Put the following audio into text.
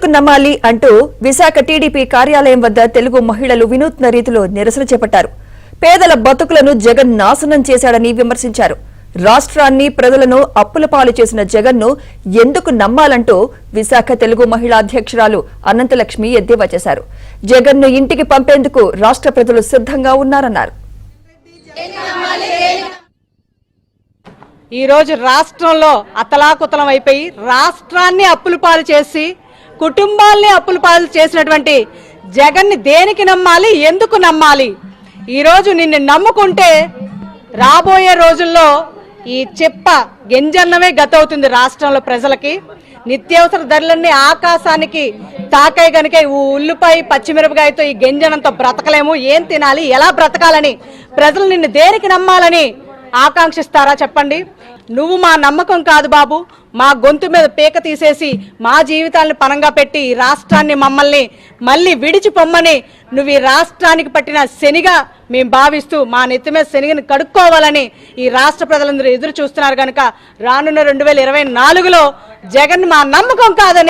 ఎందుకు నమ్మాలి అంటూ విశాఖ టీడీపీ కార్యాలయం వద్ద తెలుగు మహిళలు వినూత్న రీతిలో నిరసన చేపట్టారు. పేదల బతుకులను జగన్ నాశనం చేశాడని విమర్శించారు. రాష్ట్రాన్ని ప్రజలను అప్పుల పాలు చేసిన జగన్ను ఎందుకు నమ్మాలంటూ విశాఖ తెలుగు మహిళా అధ్యక్షురాలు అనంతలక్ష్మి ఎద్దేవా చేశారు. జగన్ను ఇంటికి పంపేందుకు రాష్ట్ర ప్రజలు సిద్ధంగా ఉన్నారన్నారు. ఈ రోజు రాష్ట్రంలో అతలాకుతలం అయిపోయి రాష్ట్రాన్ని అప్పుల పాలు చేసి కుటుంబాల్ని అప్పుల పాలు చేసినటువంటి జగన్ని దేనికి నమ్మాలి, ఎందుకు నమ్మాలి? ఈరోజు నిన్ను నమ్ముకుంటే రాబోయే రోజుల్లో ఈ చెప్ప గింజన్నమే గతవుతుంది. రాష్ట్రంలో ప్రజలకి నిత్యావసర ధరలన్నీ ఆకాశానికి తాకాయి గనుక ఉల్లిపాయ పచ్చిమిరపకాయతో ఈ గింజనంతో బ్రతకలేము, ఏం తినాలి, ఎలా బ్రతకాలని ప్రజలు నిన్ను దేనికి నమ్మాలని ఆకాంక్షిస్తారా చెప్పండి? నువ్వు మా నమ్మకం కాదు బాబు, మా గొంతు మీద పీక తీసేసి మా జీవితాలను పనంగా పెట్టి ఈ రాష్ట్రాన్ని మమ్మల్ని మళ్ళీ విడిచిపోమ్మని నువ్వు ఈ రాష్ట్రానికి పట్టిన శనిగా మేము భావిస్తూ మా నెత్తి మీద శనిగిని కడుక్కోవాలని ఈ రాష్ట్ర ప్రజలందరూ ఎదురు చూస్తున్నారు కనుక రానున్న 2024లో జగన్ మా నమ్మకం కాదని